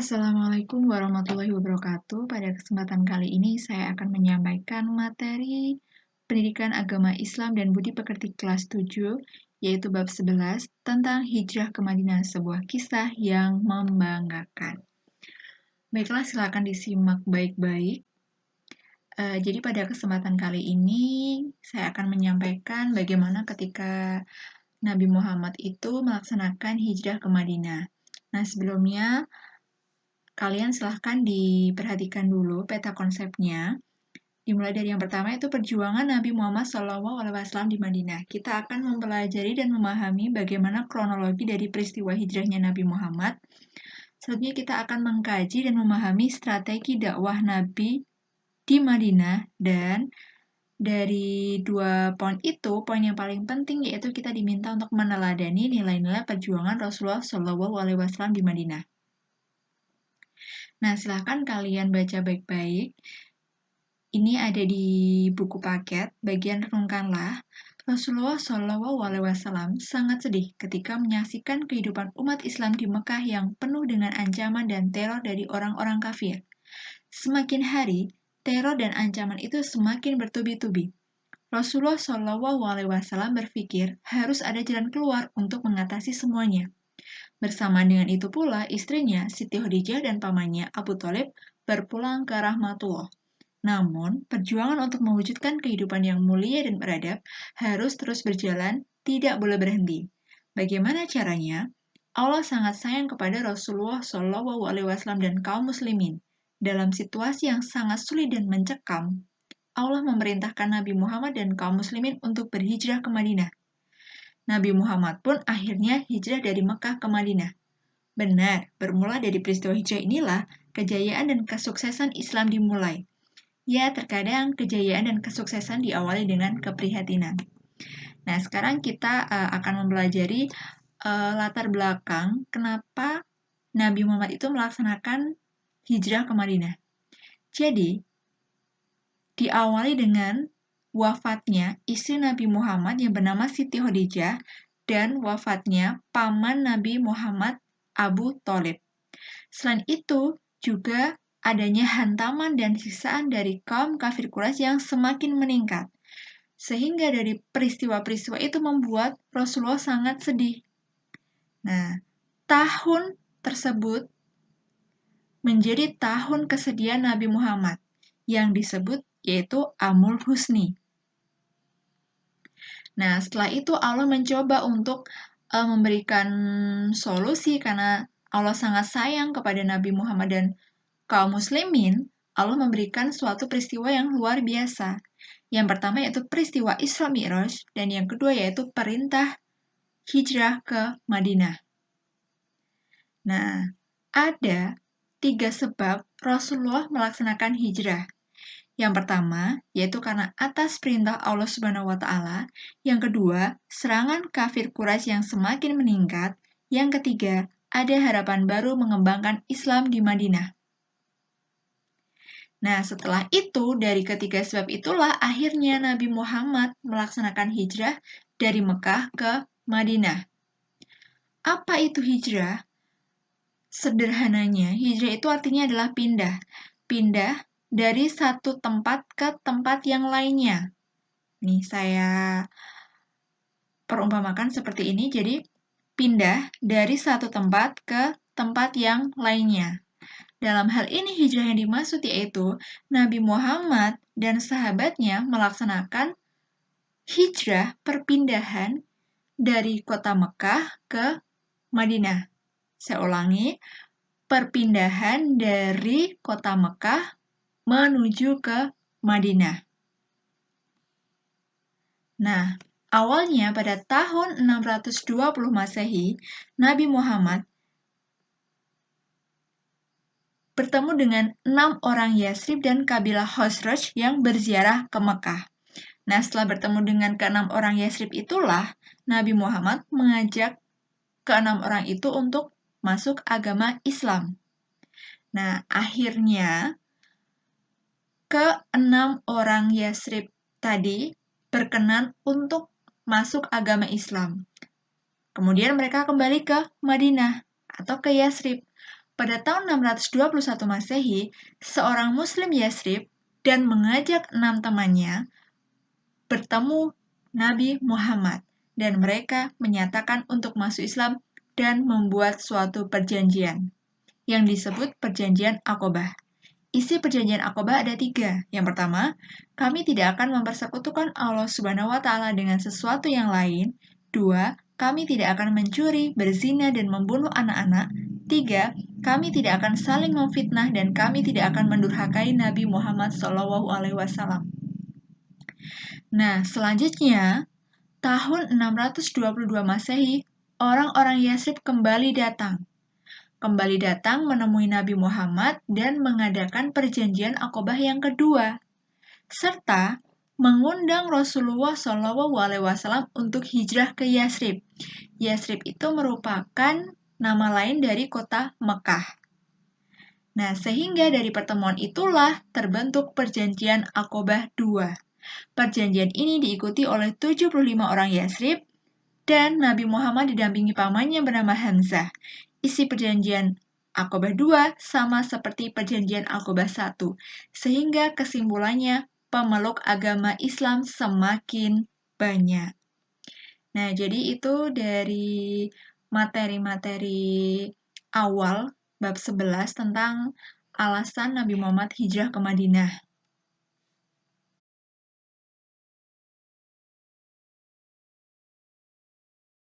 Assalamualaikum warahmatullahi wabarakatuh. Pada kesempatan kali ini saya akan menyampaikan materi Pendidikan Agama Islam dan Budi Pekerti kelas 7, yaitu bab 11 tentang hijrah ke Madinah, sebuah kisah yang membanggakan. Baiklah, silakan disimak baik-baik. Jadi pada kesempatan kali ini saya akan menyampaikan bagaimana ketika Nabi Muhammad itu melaksanakan hijrah ke Madinah. Nah, sebelumnya kalian silahkan diperhatikan dulu peta konsepnya. Dimulai dari yang pertama itu perjuangan Nabi Muhammad SAW di Madinah. Kita akan mempelajari dan memahami bagaimana kronologi dari peristiwa hijrahnya Nabi Muhammad. Selanjutnya kita akan mengkaji dan memahami strategi dakwah Nabi di Madinah, dan dari dua poin itu, poin yang paling penting yaitu kita diminta untuk meneladani nilai-nilai perjuangan Rasulullah SAW di Madinah. Nah, silahkan kalian baca baik-baik. Ini ada di buku paket, bagian renungkanlah. Rasulullah SAW sangat sedih ketika menyaksikan kehidupan umat Islam di Mekah yang penuh dengan ancaman dan teror dari orang-orang kafir. Semakin hari, teror dan ancaman itu semakin bertubi-tubi. Rasulullah SAW berpikir harus ada jalan keluar untuk mengatasi semuanya. Bersamaan dengan itu pula, istrinya Siti Khadijah dan pamannya Abu Thalib berpulang ke rahmatullah. Namun, perjuangan untuk mewujudkan kehidupan yang mulia dan beradab harus terus berjalan, tidak boleh berhenti. Bagaimana caranya? Allah sangat sayang kepada Rasulullah SAW dan kaum muslimin. Dalam situasi yang sangat sulit dan mencekam, Allah memerintahkan Nabi Muhammad dan kaum muslimin untuk berhijrah ke Madinah. Nabi Muhammad pun akhirnya hijrah dari Mekah ke Madinah. Benar, bermula dari peristiwa hijrah inilah kejayaan dan kesuksesan Islam dimulai. Ya, terkadang kejayaan dan kesuksesan diawali dengan keprihatinan. Nah, sekarang kita akan mempelajari latar belakang kenapa Nabi Muhammad itu melaksanakan hijrah ke Madinah. Jadi, diawali dengan wafatnya istri Nabi Muhammad yang bernama Siti Khadijah dan wafatnya paman Nabi Muhammad Abu Thalib. Selain itu, juga adanya hantaman dan siksaan dari kaum kafir Quraisy yang semakin meningkat. Sehingga dari peristiwa-peristiwa itu membuat Rasulullah sangat sedih. Nah, tahun tersebut menjadi tahun kesedihan Nabi Muhammad yang disebut yaitu Amul Husni. Nah, setelah itu Allah mencoba untuk memberikan solusi karena Allah sangat sayang kepada Nabi Muhammad dan kaum muslimin. Allah memberikan suatu peristiwa yang luar biasa. Yang pertama yaitu peristiwa Isra Mi'raj, dan yang kedua yaitu perintah hijrah ke Madinah. Nah, ada 3 sebab Rasulullah melaksanakan hijrah. Yang pertama, yaitu karena atas perintah Allah Subhanahu wa Ta'ala. Yang kedua, serangan kafir Quraisy yang semakin meningkat. Yang ketiga, ada harapan baru mengembangkan Islam di Madinah. Nah, setelah itu, dari ketiga sebab itulah akhirnya Nabi Muhammad melaksanakan hijrah dari Mekah ke Madinah. Apa itu hijrah? Sederhananya, hijrah itu artinya adalah pindah. Pindah dari satu tempat ke tempat yang lainnya. Nih, saya perumpamakan seperti ini. Jadi, pindah dari satu tempat ke tempat yang lainnya. Dalam hal ini, hijrah yang dimaksud yaitu Nabi Muhammad dan sahabatnya melaksanakan hijrah perpindahan dari kota Mekah ke Madinah. Saya ulangi, perpindahan dari kota Mekah menuju ke Madinah. Nah, awalnya pada tahun 620 Masehi, Nabi Muhammad bertemu dengan 6 orang Yasrib dan kabilah Khazraj yang berziarah ke Mekah. Nah, setelah bertemu dengan ke-6 orang Yasrib itulah, Nabi Muhammad mengajak ke-6 orang itu untuk masuk agama Islam. Nah, akhirnya ke-6 orang Yasrib tadi berkenan untuk masuk agama Islam. Kemudian mereka kembali ke Madinah atau ke Yasrib. Pada tahun 621 Masehi, seorang Muslim Yasrib dan mengajak 6 temannya bertemu Nabi Muhammad, dan mereka menyatakan untuk masuk Islam dan membuat suatu perjanjian yang disebut Perjanjian Aqobah. Isi Perjanjian Aqobah ada 3. Yang pertama, kami tidak akan mempersekutukan Allah Subhanahu wa Ta'ala dengan sesuatu yang lain. 2. Kami tidak akan mencuri, berzina, dan membunuh anak-anak. 3. Kami tidak akan saling memfitnah dan kami tidak akan mendurhakai Nabi Muhammad SAW. Nah, selanjutnya, tahun 622 Masehi, orang-orang Yasrib kembali datang menemui Nabi Muhammad dan mengadakan perjanjian Aqobah yang kedua, serta mengundang Rasulullah SAW untuk hijrah ke Yasrib. Yasrib itu merupakan nama lain dari kota Mekah. Nah, sehingga dari pertemuan itulah terbentuk perjanjian Aqobah II. Perjanjian ini diikuti oleh 75 orang Yasrib dan Nabi Muhammad didampingi pamannya bernama Hamzah. Isi perjanjian Aqobah II sama seperti perjanjian Aqobah I, sehingga kesimpulannya pemeluk agama Islam semakin banyak. Nah, jadi itu dari materi-materi awal bab 11 tentang alasan Nabi Muhammad hijrah ke Madinah.